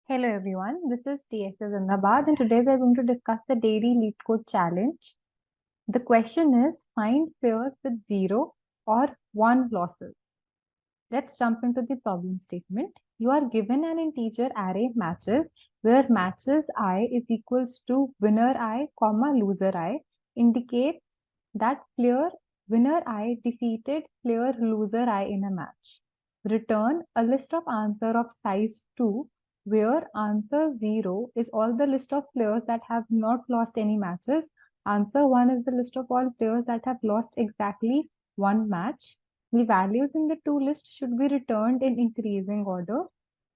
Hello everyone, this is TSS Zindabad and today we are going to discuss the daily Leetcode challenge. The question is find pairs with 0 or 1 losses. Let's jump into the problem statement. You are given an integer array matches where matches I is equals to winner I, comma loser I indicates that player winner I defeated player loser I in a match. Return a list of answer of size 2 where answer 0 is all the list of players that have not lost any matches. Answer 1 is the list of all players that have lost exactly one match. The values in the two lists should be returned in increasing order.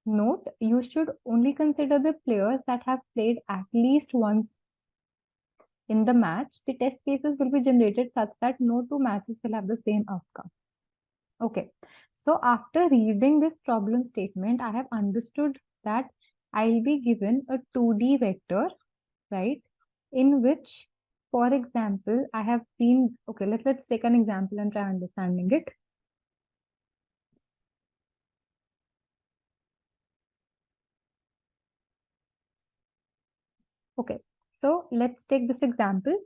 Note, you should only consider the players that have played at least once in the match. The test cases will be generated such that no two matches will have the same outcome. Okay, so after reading this problem statement, I have understood that I'll be given a 2D vector, right? In which, for example, I have been, okay, let's take an example and try understanding it. Okay, so let's take this example.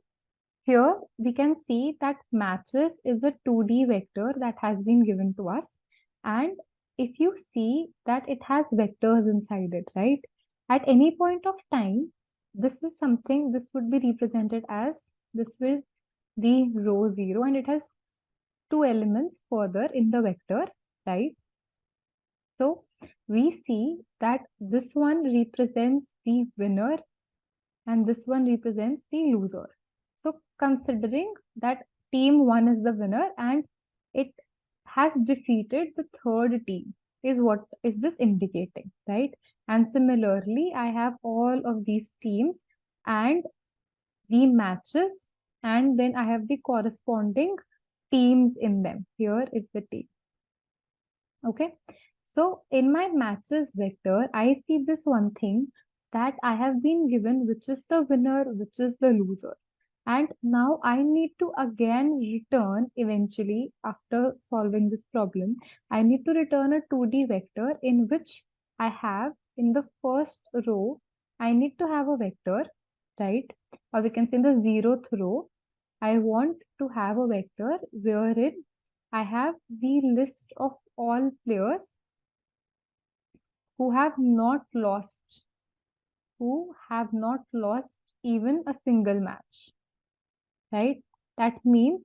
Here we can see that matches is a 2D vector that has been given to us. And if you see that it has vectors inside it, right? At any point of time, this is something, this would be represented as, this will the row 0 and it has two elements further in the vector, right? So we see that this one represents the winner and this one represents the loser. So considering that team 1 is the winner and it has defeated the third team is what is this indicating, right? And similarly, I have all of these teams and the matches and then I have the corresponding teams in them. Here is the team. Okay. So in my matches vector, I see this one thing that I have been given, which is the winner, which is the loser. And now I need to again return eventually after solving this problem. I need to return a 2D vector in which I have in the first row, I need to have a vector, right? Or we can say in the 0th row, I want to have a vector wherein I have the list of all players who have not lost, even a single match, right? That means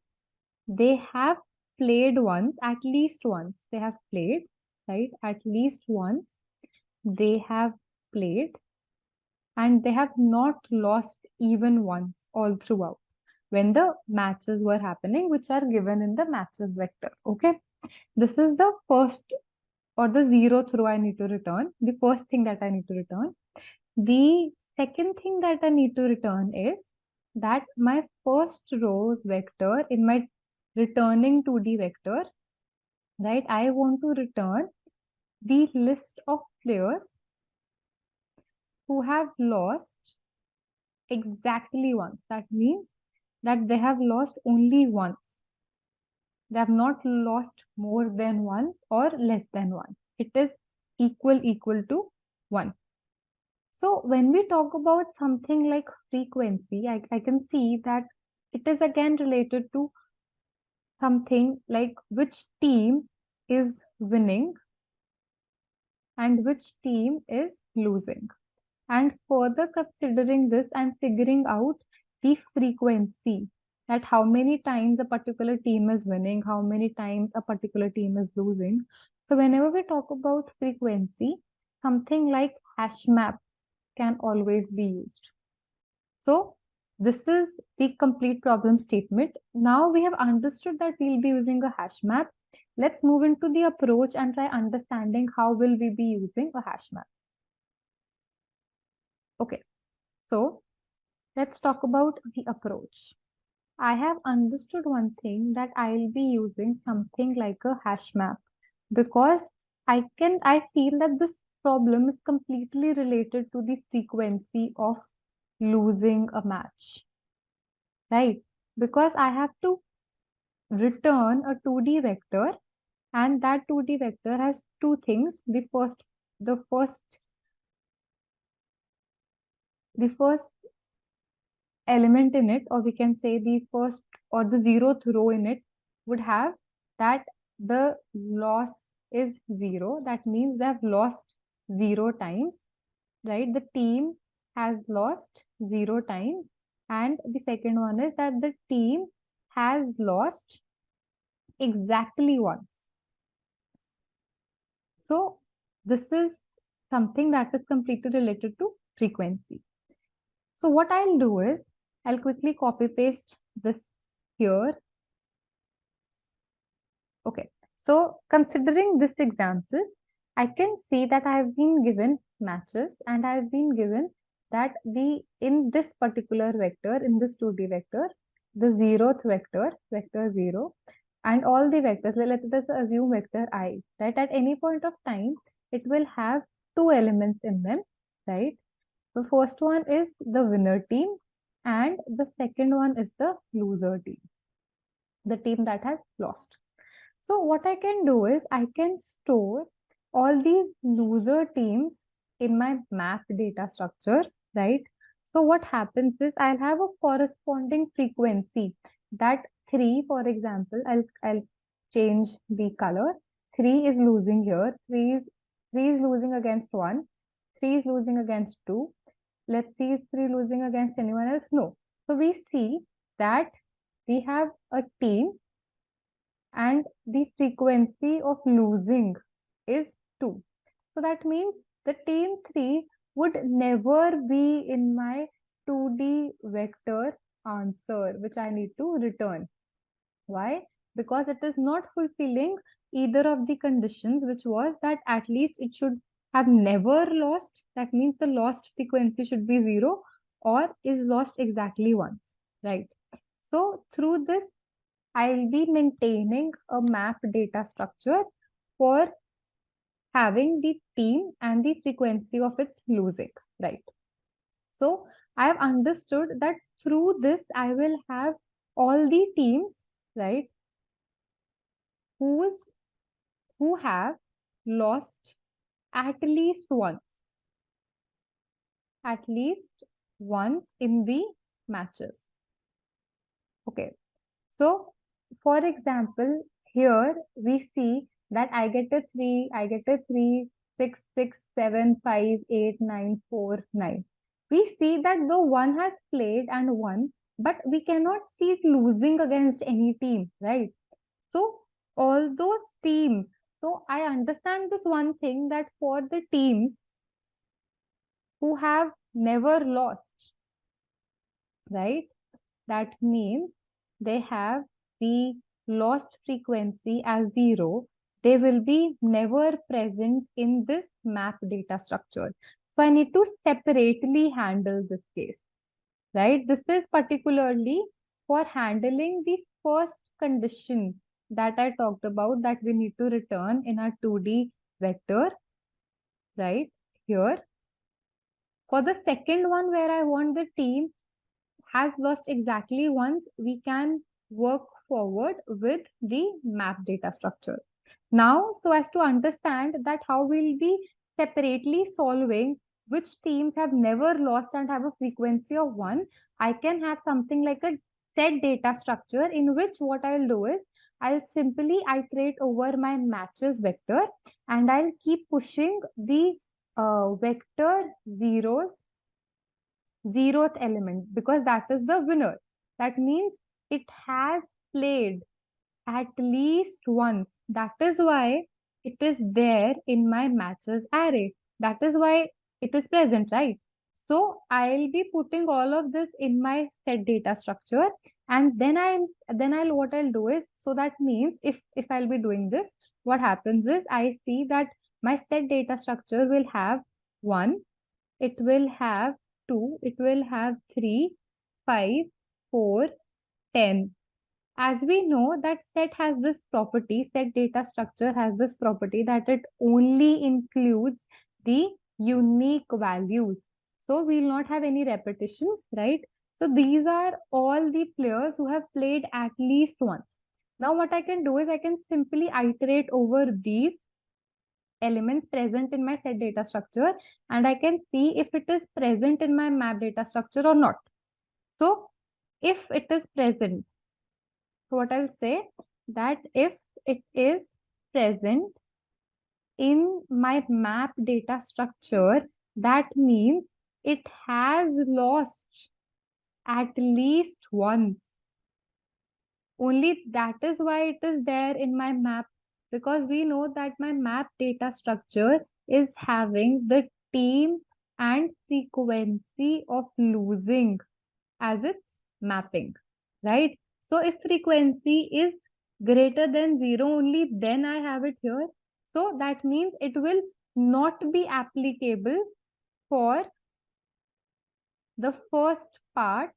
they have played once, at least once. They have played, right? At least once they have played and they have not lost even once all throughout when the matches were happening, which are given in the matches vector. Okay. This is the first or the 0th row I need to return. The first thing that I need to return. The second thing that I need to return is that my first row's vector in my returning 2D vector, right? I want to return the list of players who have lost exactly once. That means that they have lost only once. They have not lost more than once or less than one. It is equal to 1. So when we talk about something like frequency, I can see that it is again related to something like which team is winning and which team is losing. And further considering this, I'm figuring out the frequency, that how many times a particular team is winning, how many times a particular team is losing. So whenever we talk about frequency, something like hash map can always be used. So this is the complete problem statement. Now we have understood that we'll be using a hash map. Let's move into the approach and try understanding how will we be using a hash map. Okay, so let's talk about the approach. I have understood one thing, that I'll be using something like a hash map because I feel that this problem is completely related to the frequency of losing a match, right? Because I have to return a 2D vector and that 2D vector has two things. The first the first element in it, or we can say the first or the zeroth row in it, would have that the loss is 0. That means they have lost 0 times, right? The team has lost 0 times. And the second one is that the team has lost exactly once. So this is something that is completely related to frequency. So what I'll do is I'll quickly copy paste this here. Okay. So considering this example, I can see that I have been given matches and I have been given that in this particular vector, in this 2D vector, the zeroth vector, vector 0, and all the vectors, let's assume vector I, right? At any point of time, it will have two elements in them, right? The first one is the winner team and the second one is the loser team, the team that has lost. So what I can do is I can store all these loser teams in my map data structure, right? So what happens is I'll have a corresponding frequency that 3, for example, I'll change the color. 3 is losing here. 3 is losing against 1. 3 is losing against 2. Let's see, is 3 losing against anyone else? No. So we see that we have a team and the frequency of losing is 2. So that means the team 3 would never be in my 2D vector answer, which I need to return. Why? Because it is not fulfilling either of the conditions, which was that at least it should have never lost. That means the lost frequency should be 0 or is lost exactly once, right? So through this, I'll be maintaining a map data structure for having the team and the frequency of its losing, right? So I have understood that through this, I will have all the teams, right, who's who have lost at least once in the matches. Okay. So, for example, here we see that I get a 3, I get a 3, 6, 6, 7, 5, 8, 9, 4, 9. We see that though one has played and won, but we cannot see it losing against any team, right? So, all those teams, so I understand this one thing that for the teams who have never lost, right? That means they have the lost frequency as 0. They will be never present in this map data structure. So I need to separately handle this case, right? This is particularly for handling the first condition that I talked about that we need to return in our 2D vector, right? Here. For the second one where I want the team has lost exactly once, we can work forward with the map data structure. Now, so as to understand that how we'll be separately solving which teams have never lost and have a frequency of 1, I can have something like a set data structure in which what I'll do is I'll simply iterate over my matches vector and I'll keep pushing the vector zeroth element because that is the winner. That means it has played at least once. That is why it is there in my matches array. That is why it is present, right? So I'll be putting all of this in my set data structure and then I'll what I'll do is so that means if I'll be doing this, what happens is I see that my set data structure will have 1, it will have 2, it will have 3, 5, 4, 10. As we know that set has this property, set data structure has this property that it only includes the unique values. So we will not have any repetitions, right? So these are all the players who have played at least once. Now what I can do is I can simply iterate over these elements present in my set data structure, and I can see if it is present in my map data structure or not. So if it is present, so what I'll say that if it is present in my map data structure, that means it has lost at least once. Only that is why it is there in my map, because we know that my map data structure is having the team and frequency of losing as its mapping, right? So if frequency is greater than 0, only then I have it here. So that means it will not be applicable for the first part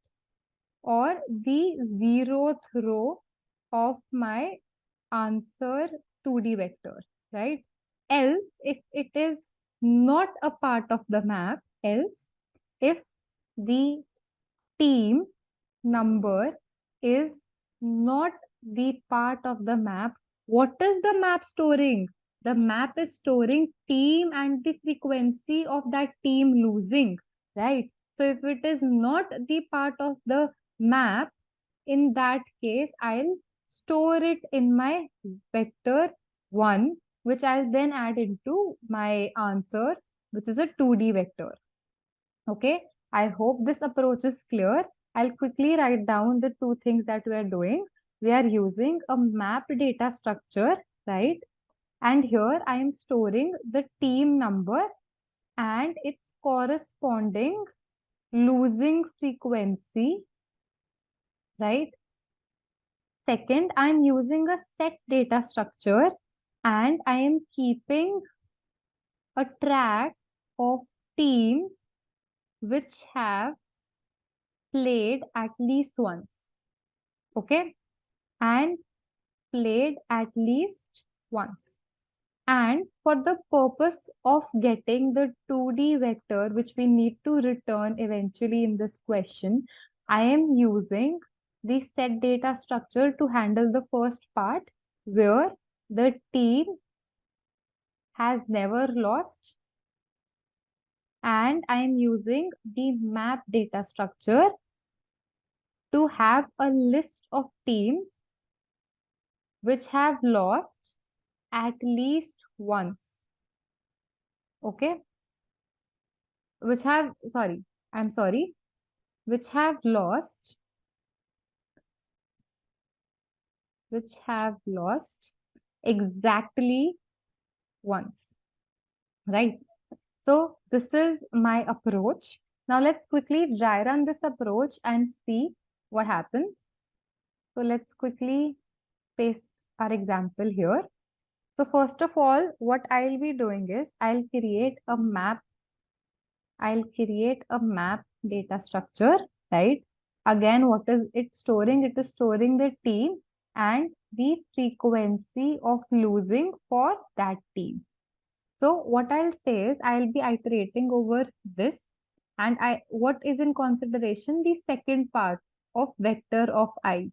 or the 0th row of my answer 2D vector, right? Else, if it is not a part of the map, else if the team number is not the part of the map, what is the map storing? The map is storing team and the frequency of that team losing, right? So if it is not the part of the map, in that case, I'll store it in my vector 1, which I'll then add into my answer, which is a 2D vector. Okay, I hope this approach is clear. I'll quickly write down the two things that we are doing. We are using a map data structure, right? And here I am storing the team number and its corresponding losing frequency, right? Second, I am using a set data structure and I am keeping a track of teams which have played at least once. Okay, and played at least once. And for the purpose of getting the 2D vector, which we need to return eventually in this question, I am using the set data structure to handle the first part where the team has never lost, and I am using the map data structure to have a list of teams which have lost at least once. Okay, which have, sorry, I'm sorry, which have lost, which have lost exactly once, right? So this is my approach. Now let's quickly dry run this approach and see what happens. So let's quickly paste our example here. So first of all, what I'll be doing is I'll create a map data structure, right? Again, what is it storing? It is storing the team and the frequency of losing for that team. So what I'll say is I'll be iterating over this, and what is in consideration? The second part of vector of I,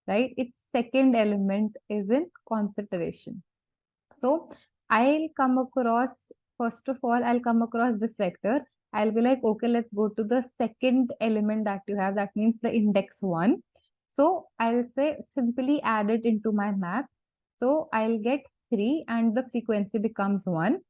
right? Its second element is in consideration. So I'll come across, first of all, I'll come across this vector. I'll be like, okay, let's go to the second element that you have. That means the index 1. So I'll say simply add it into my map. So I'll get 3 and the frequency becomes 1.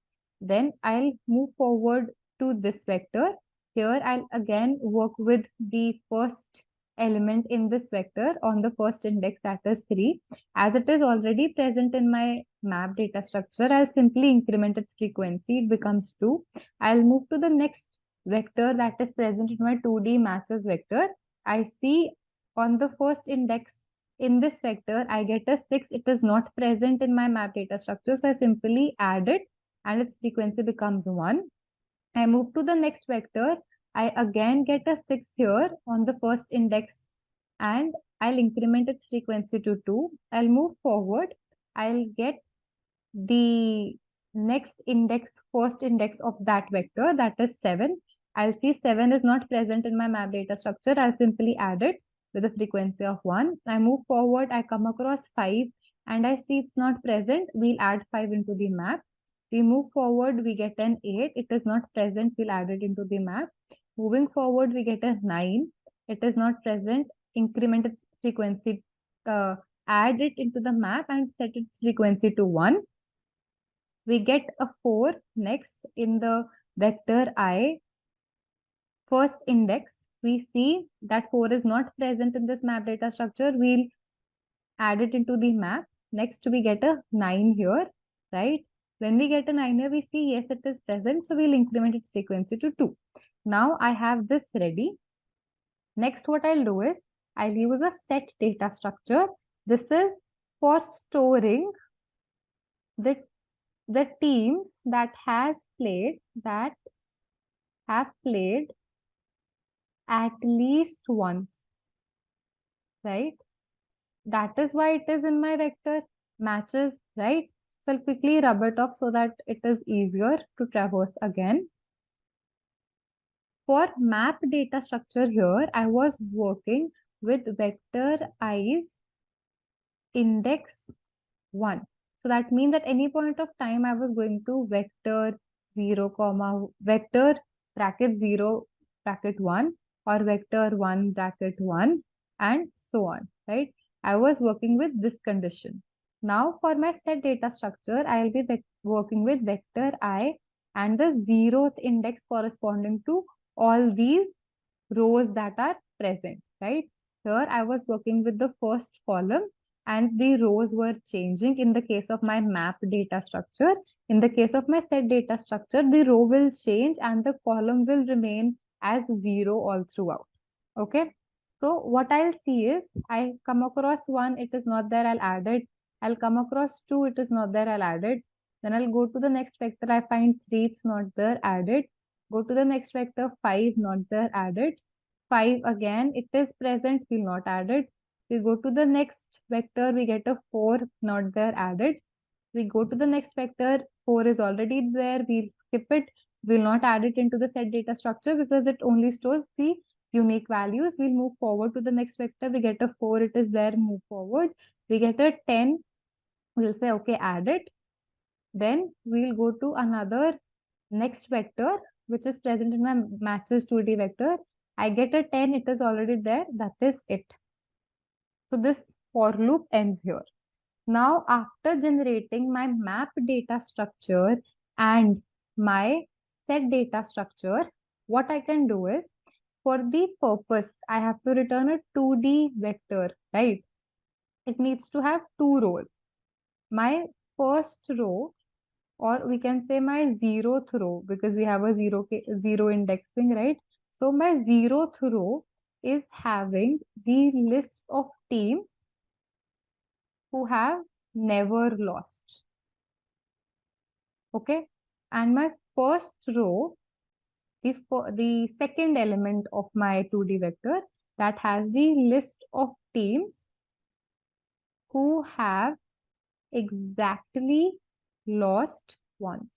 Then I'll move forward to this vector. Here I'll again work with the first element in this vector on the first index, that is 3. As it is already present in my map data structure, I'll simply increment its frequency. It becomes 2. I'll move to the next vector that is present in my 2D matches vector. I see on the first index in this vector, I get a 6. It is not present in my map data structure. So I simply add it and its frequency becomes 1. I move to the next vector. I again get a 6 here on the first index and I'll increment its frequency to 2. I'll move forward. I'll get the next index, first index of that vector, that is 7. I'll see 7 is not present in my map data structure. I'll simply add it with a frequency of 1. I move forward. I come across 5 and I see it's not present. We'll add 5 into the map. We move forward, we get an 8. It is not present, we'll add it into the map. Moving forward, we get a 9. It is not present, increment its frequency, add it into the map and set its frequency to 1. We get a 4 next in the vector I first index. We see that 4 is not present in this map data structure. We'll add it into the map. Next, we get a 9 here, right? When we get a 9 here, we see, yes, it is present. So we'll increment its frequency to 2. Now I have this ready. Next, what I'll do is I'll use a set data structure. This is for storing the teams that have played at least once, right? That is why it is in my vector matches, right? So I'll quickly rub it off so that it is easier to traverse again. For map data structure here, I was working with vector i's index 1. So that means at any point of time, I was going to vector 0, vector bracket 0 bracket 1 or vector 1 bracket 1 and so on, right? I was working with this condition. Now for my set data structure, I will be working with vector I and the 0th index corresponding to all these rows that are present, right? Here I was working with the first column and the rows were changing in the case of my map data structure. In the case of my set data structure, the row will change and the column will remain as 0 all throughout. Okay. So what I'll see is I come across 1, it is not there, I'll add it. I'll come across 2, it is not there, I'll add it. Then I'll go to the next vector, I find 3, it's not there, add it. Go to the next vector, 5, not there, add it. 5 again, it is present, we'll not add it. We go to the next vector, we get a 4, not there, added. We go to the next vector, 4 is already there, we'll skip it. We'll not add it into the set data structure because it only stores the unique values. We'll move forward to the next vector, we get a 4, it is there, move forward. We get a 10, we'll say, okay, add it. Then we'll go to another next vector, which is present in my matches 2D vector. I get a 10, it is already there, that is it. So this for loop ends here. Now, after generating my map data structure and my set data structure, what I can do is, for the purpose, I have to return a 2D vector, right? It needs to have 2 rows. My first row, or we can say my 0th row, because we have a 0 indexing, right? So my 0th row is having the list of teams who have never lost. Okay. And my first row, the second element of my 2D vector, that has the list of teams who have exactly lost once.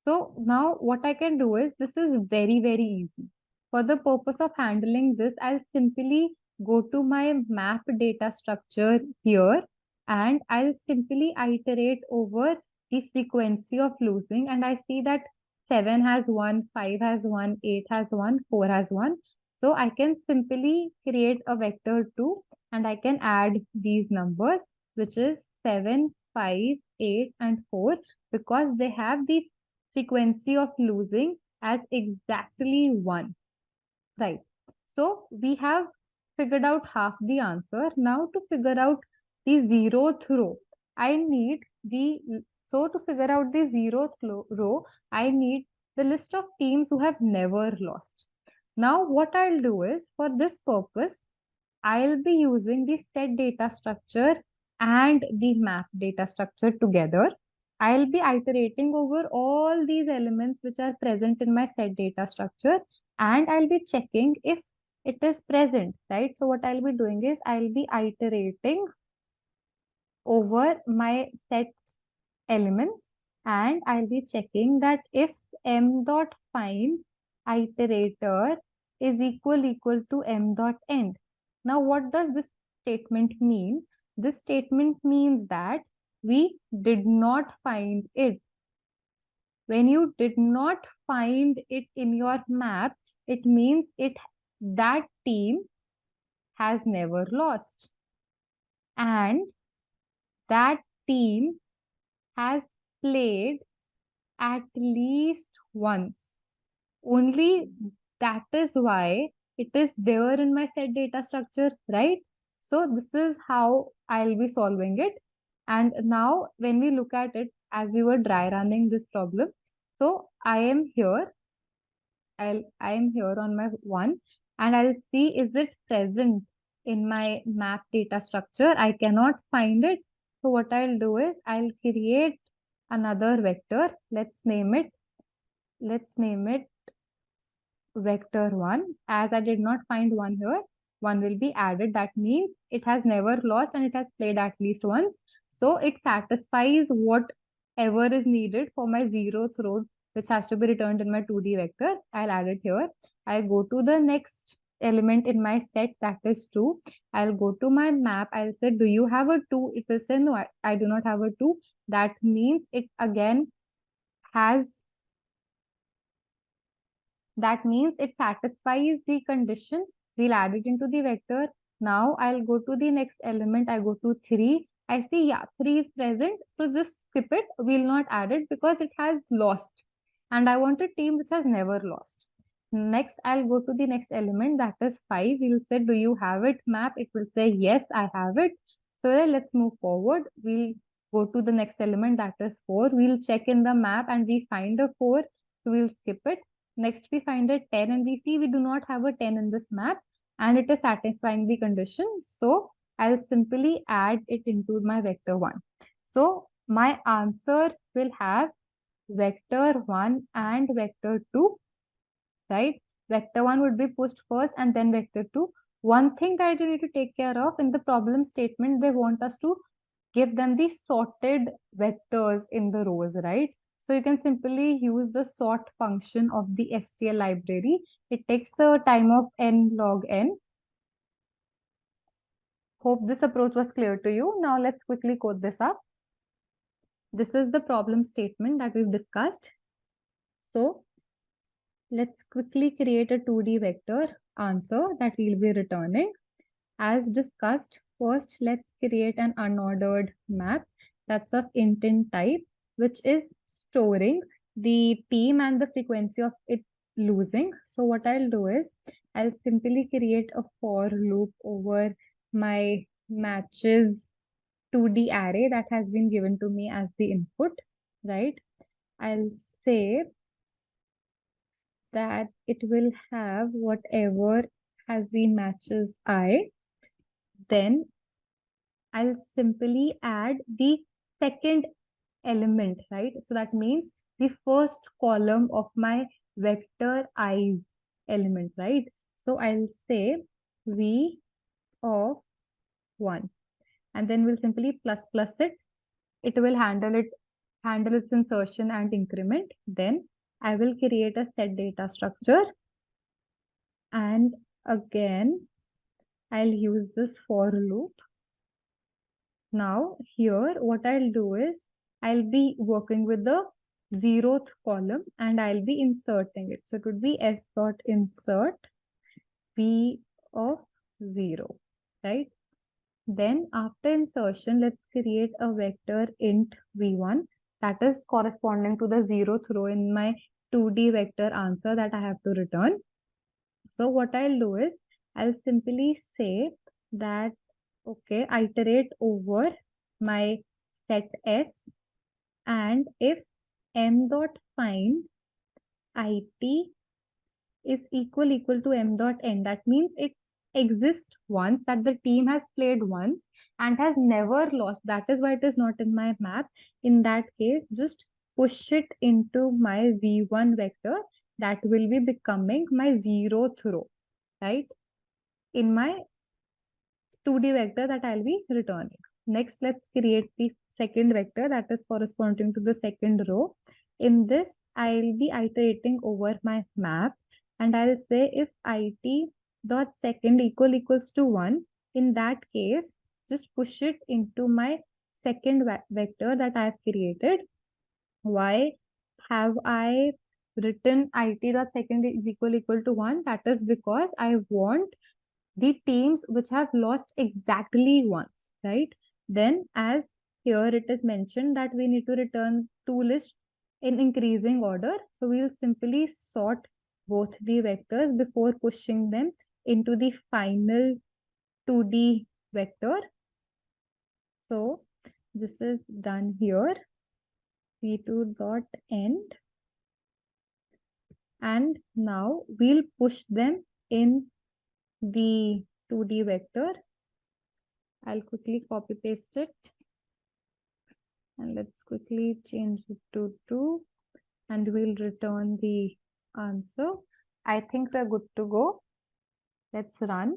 So now what I can do is, this is very, very easy. For the purpose of handling this, I'll simply go to my map data structure here and I'll simply iterate over the frequency of losing, and I see that 7 has 1, 5 has 1, 8 has 1, 4 has 1. So I can simply create a vector 2 and I can add these numbers, which is 7, 5, 8 and 4, because they have the frequency of losing as exactly 1, right? So we have figured out half the answer. Now to figure out the 0th row, I need so to figure out the 0th row, I need the list of teams who have never lost. Now what I'll do is, for this purpose, I'll be using the set data structure and the map data structure together. I'll be iterating over all these elements which are present in my set data structure, and I'll be checking if it is present, right? So what I'll be doing is, I'll be iterating over my set elements and I'll be checking that if m dot find iterator is equal to m dot end. Now what does this statement mean? This statement means that we did not find it. When you did not find it in your map, it means that team has never lost. And that team has played at least once. Only that is why it is there in my set data structure, right? So this is how I'll be solving it. And now when we look at it, as we were dry running this problem, so I am here on my one, and I'll see is it present in my map data structure. I cannot find it. So what I'll do is I'll create another vector. Let's name it vector 1. As I did not find 1 here, 1 will be added. That means it has never lost and it has played at least once. So it satisfies whatever is needed for my 0th row, which has to be returned in my 2D vector. I'll add it here. I'll go to the next element in my set, that is 2. I'll go to my map. I'll say, do you have a 2? It will say, no, I do not have a 2. That means it again has That means it satisfies the condition. We'll add it into the vector. Now I'll go to the next element. I go to 3. I see, yeah, 3 is present. So just skip it. We'll not add it because it has lost. And I want a team which has never lost. Next, I'll go to the next element, that is 5. We'll say, do you have it, map? It will say, yes, I have it. So let's move forward. We'll go to the next element, that is 4. We'll check in the map and we find a 4. So we'll skip it. Next, we find a 10 and we see we do not have a 10 in this map and it is satisfying the condition. So I'll simply add it into my vector 1. So my answer will have vector 1 and vector 2, right? Vector 1 would be pushed first and then vector 2. One thing that you need to take care of in the problem statement, they want us to give them the sorted vectors in the rows, right? So you can simply use the sort function of the STL library. It takes a time of MlogN. Hope this approach was clear to you. Now let's quickly code this up. This is the problem statement that we've discussed. So let's quickly create a 2D vector answer that we'll be returning. As discussed, first let's create an unordered map that's of intent type, which is storing the team and the frequency of it losing. So what I'll do is I'll simply create a for loop over my matches 2D array that has been given to me as the input, right? I'll say that it will have whatever has been matches I. Then I'll simply add the second element, right? So that means the first column of my vector i's element, right? So I'll say v of 1 and then we'll simply plus it. It will handle its insertion and increment. Then I will create a set data structure and again I'll use this for loop. Now here what I'll do is I'll be working with the 0th column and I'll be inserting it. So it would be s dot insert v of 0, right? Then after insertion, let's create a vector int v1 that is corresponding to the 0th row in my 2D vector answer that I have to return. So what I'll do is I'll simply say that, okay, iterate over my set S and if m dot find it is equal to m dot n, that means it exists once, that the team has played once and has never lost. That is why it is not in my map. In that case, just push it into my v1 vector that will be becoming my 0th row, right? In my 2D vector that I'll be returning. Next, let's create the second vector that is corresponding to the second row. In this, I'll be iterating over my map and I'll say if it dot second equals to 1, in that case, just push it into my second vector that I have created. Why have I written it.second is equal to 1? That is because I want the teams which have lost exactly once, right? Then as here it is mentioned that we need to return two lists in increasing order. So we'll simply sort both the vectors before pushing them into the final 2D vector. So this is done here, v2 dot end, and now we'll push them in the 2D vector. I'll quickly copy paste it, and let's quickly change it to 2, and we'll return the answer. I think we're good to go. Let's run.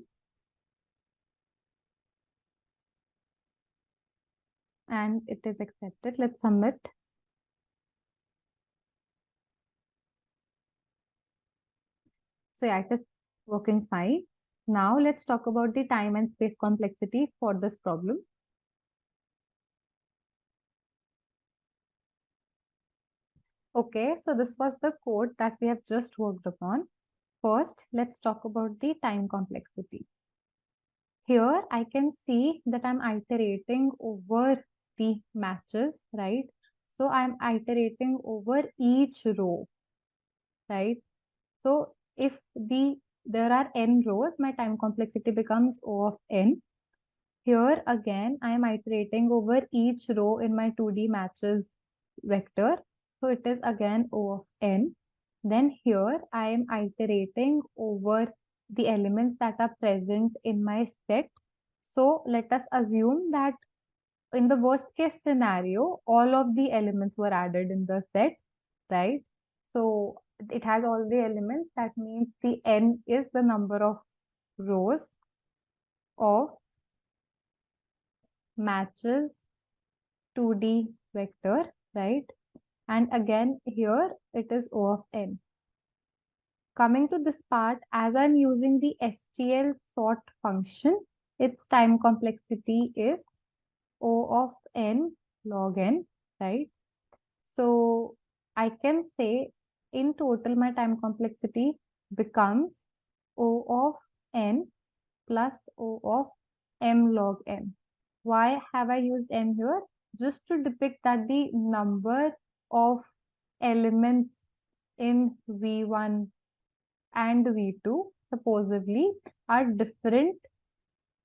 And it is accepted. Let's submit. So yeah, it is working fine. Now let's talk about the time and space complexity for this problem. Okay, so this was the code that we have just worked upon. First, let's talk about the time complexity. Here I can see that I'm iterating over the matches, right? So I'm iterating over each row, right? So if there are n rows, my time complexity becomes O of n. Here again, I am iterating over each row in my 2D matches vector. So it is again O of n. Then here I am iterating over the elements that are present in my set. So let us assume that in the worst case scenario, all of the elements were added in the set, right? So it has all the elements. That means the n is the number of rows of matches 2D vector, right? And again, here it is O of n. Coming to this part, as I'm using the STL sort function, its time complexity is O of n log n, right? So I can say in total my time complexity becomes O of n plus O of m log n. Why have I used m here? Just to depict that the number of elements in V1 and V2 supposedly are different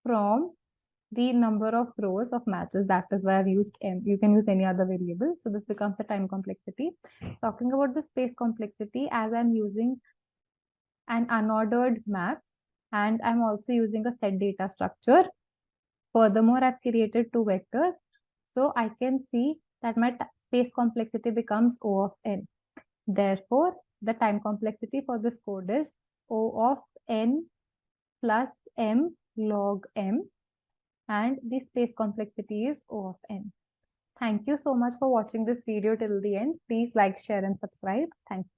from the number of rows of matches. That is why I've used m. You can use any other variable. So this becomes the time complexity. Talking about the space complexity, as I'm using an unordered map and I'm also using a set data structure. Furthermore, I've created two vectors. So I can see that my space complexity becomes O of n. Therefore, the time complexity for this code is O of n plus m log m, and the space complexity is O of n. Thank you so much for watching this video till the end. Please like, share and subscribe. Thank you.